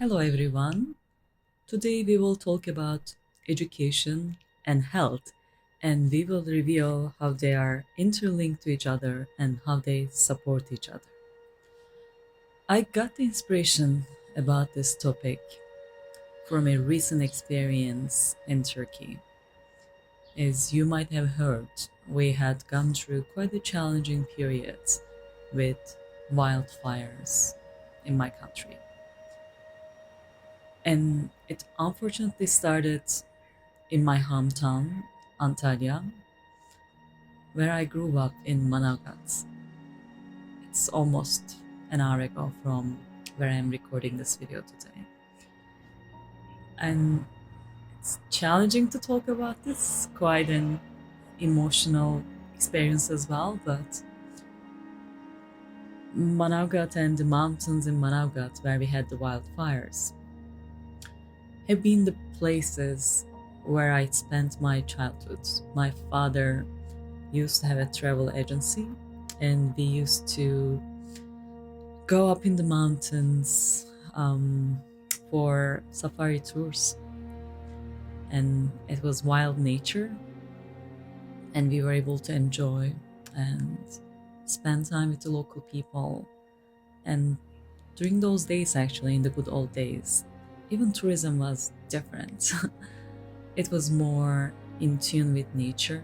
Hello everyone. Today we will talk about education and health, and we will reveal how they are interlinked to each other and how they support each other. I got the inspiration about this topic from a recent experience in Turkey. As you might have heard, we had gone through quite a challenging period with wildfires in my country. And it unfortunately started in my hometown, Antalya, where I grew up in Manavgat. It's almost an hour ago from where I am recording this video today. And it's challenging to talk about this, quite an emotional experience as well, but Manavgat and the mountains in Manavgat, where we had the wildfires, have been the places where I spent my childhood. My father used to have a travel agency, and we used to go up in the mountains for safari tours, and it was wild nature, and we were able to enjoy and spend time with the local people. And during those days, actually in the good old days, even tourism was different. It was more in tune with nature.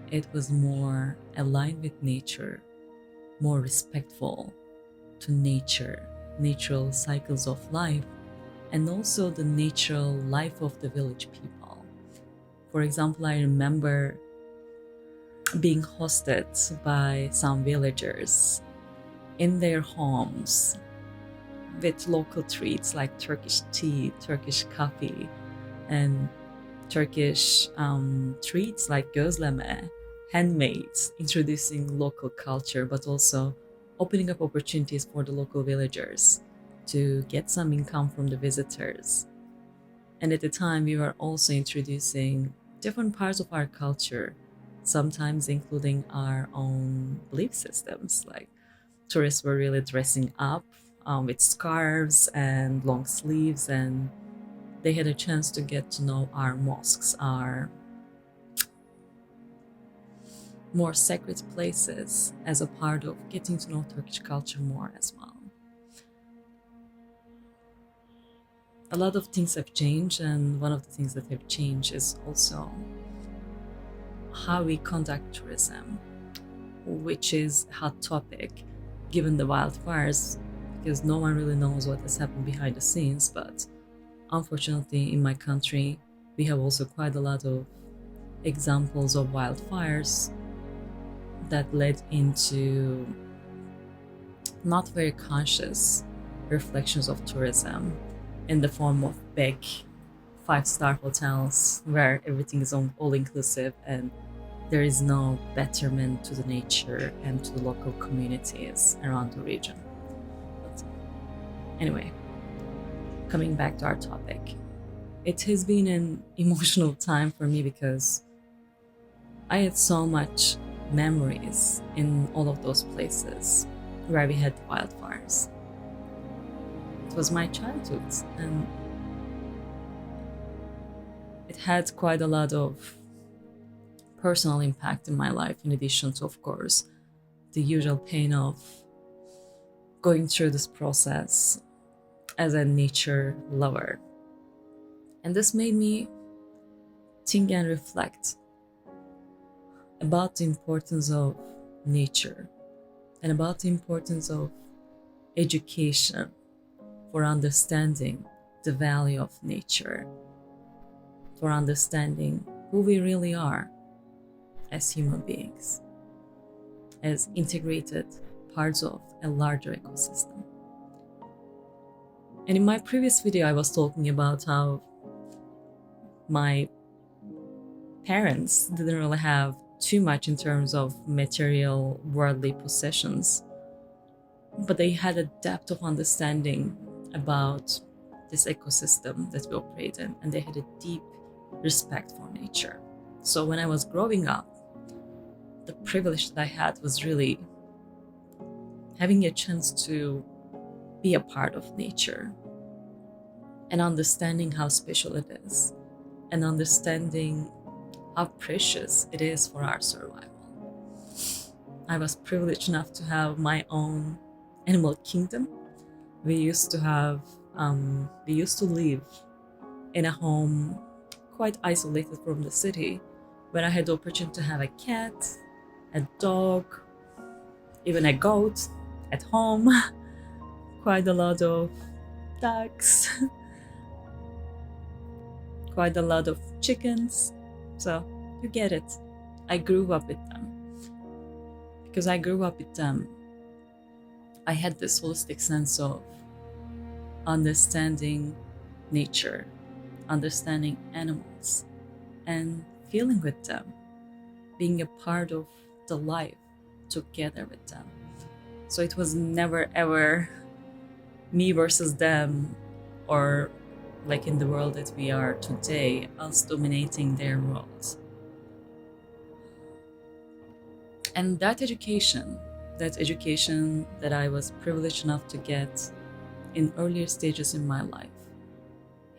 It was more aligned with nature, more respectful to nature, natural cycles of life, and also the natural life of the village people. For example, I remember being hosted by some villagers in their homes with local treats like Turkish tea, Turkish coffee, and Turkish treats like gözleme, handmade, introducing local culture, but also opening up opportunities for the local villagers to get some income from the visitors. And at the time, we were also introducing different parts of our culture, sometimes including our own belief systems. Like tourists were really dressing up with scarves and long sleeves, and they had a chance to get to know our mosques, our more sacred places, as a part of getting to know Turkish culture more as well. A lot of things have changed, and one of the things that have changed is also how we conduct tourism, which is a hot topic given the wildfires, because no one really knows what has happened behind the scenes. But unfortunately, in my country, we have also quite a lot of examples of wildfires that led into not very conscious reflections of tourism in the form of big five-star hotels where everything is all inclusive and there is no betterment to the nature and to the local communities around the region. But anyway, coming back to our topic, it has been an emotional time for me because I had so much memories in all of those places where we had wildfires. It was my childhood, and it had quite a lot of personal impact in my life, in addition to, of course, the usual pain of going through this process as a nature lover. And this made me think and reflect about the importance of nature and about the importance of education for understanding the value of nature, for understanding who we really are as human beings, as integrated parts of a larger ecosystem. And in my previous video, I was talking about how my parents didn't really have too much in terms of material, worldly possessions, but they had a depth of understanding about this ecosystem that we operate in, and they had a deep respect for nature. So when I was growing up, the privilege that I had was really having a chance to be a part of nature, and understanding how special it is, and understanding how precious it is for our survival. I was privileged enough to have my own animal kingdom. We used to have, we used to live in a home quite isolated from the city, where I had the opportunity to have a cat, a dog, even a goat at home, quite a lot of ducks, quite a lot of chickens. So you get it. I grew up with them. Because I grew up with them, I had this holistic sense of understanding nature, understanding animals, and feeling with them, being a part of the life together with them. So it was never ever me versus them, or like in the world that we are today, us dominating their worlds. And that education that I was privileged enough to get in earlier stages in my life,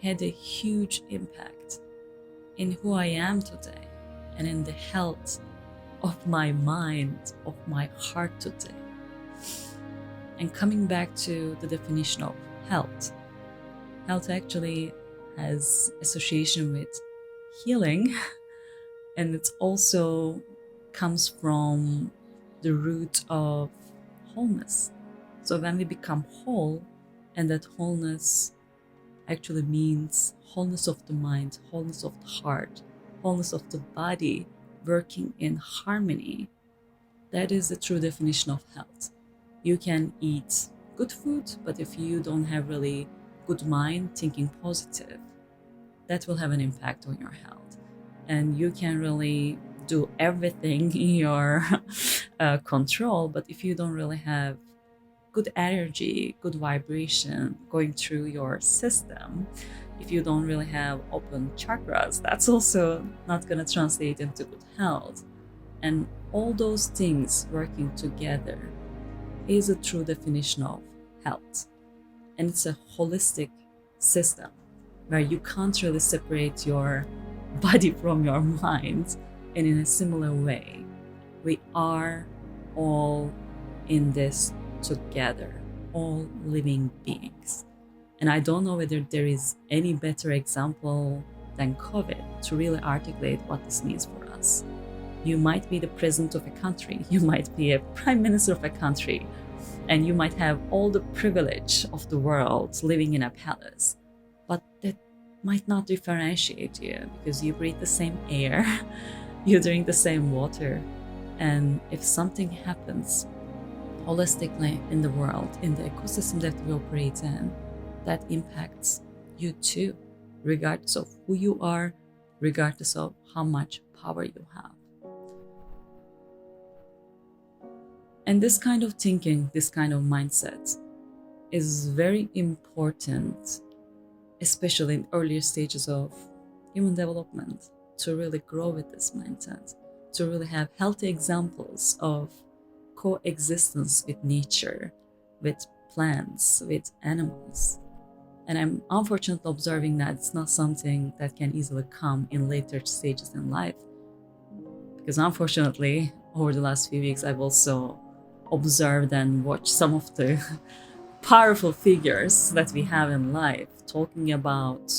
had a huge impact in who I am today and in the health of my mind, of my heart today. And coming back to the definition of health, health actually has association with healing, and it also comes from the root of wholeness. So when we become whole, and that wholeness actually means wholeness of the mind, wholeness of the heart, wholeness of the body, working in harmony, that is the true definition of health. You can eat good food, but if you don't have really good mind, thinking positive, that will have an impact on your health. And you can really do everything in your control, but if you don't really have good energy, good vibration going through your system, if you don't really have open chakras, that's also not going to translate into good health. And all those things working together is a true definition of health. And it's a holistic system where you can't really separate your body from your mind. And in a similar way, we are all in this together, all living beings. And I don't know whether there is any better example than COVID to really articulate what this means for us. You might be the president of a country, you might be a prime minister of a country, and you might have all the privilege of the world living in a palace, but that might not differentiate you because you breathe the same air, you drink the same water, and if something happens holistically in the world, in the ecosystem that we operate in, that impacts you too, regardless of who you are, regardless of how much power you have. And this kind of thinking, this kind of mindset is very important, especially in earlier stages of human development, to really grow with this mindset, to really have healthy examples of coexistence with nature, with plants, with animals. And I'm unfortunately observing that it's not something that can easily come in later stages in life. Because unfortunately, over the last few weeks, I've also observed and watched some of the powerful figures that we have in life talking about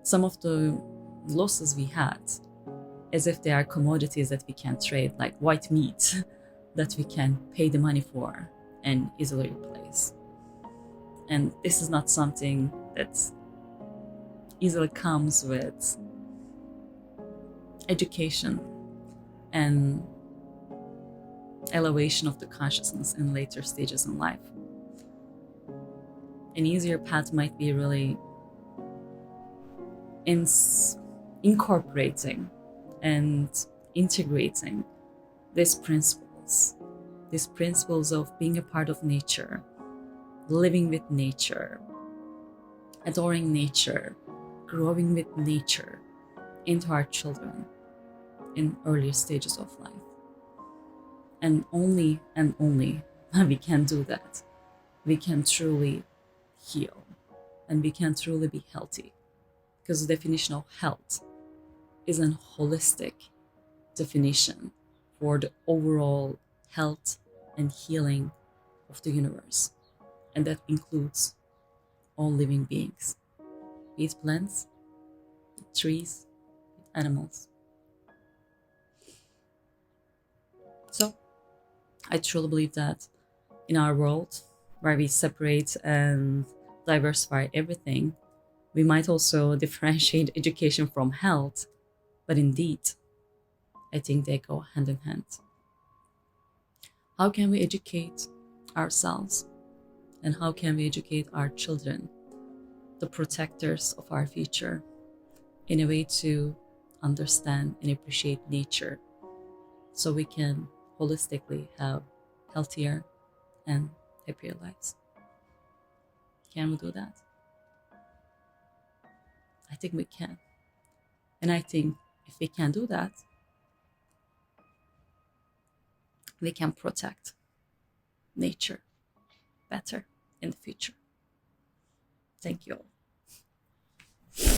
some of the losses we had as if they are commodities that we can trade, like white meat that we can pay the money for and easily replace. And this is not something that easily comes with education and elevation of the consciousness in later stages in life. An easier path might be really incorporating and integrating these principles of being a part of nature, living with nature, adoring nature, growing with nature into our children in earlier stages of life. And only when we can do that, we can truly heal. and we can truly be healthy. Because the definition of health is a holistic definition for the overall health and healing of the universe. And that includes all living beings, be it plants, trees, animals. So I truly believe that in our world where we separate and diversify everything, we might also differentiate education from health, but indeed, I think they go hand in hand. How can we educate ourselves and how can we educate our children, the protectors of our future, in a way to understand and appreciate nature so we can holistically have healthier and happier lives? Can we do that? I think we can. And I think if we can do that, we can protect nature better in the future. Thank you all.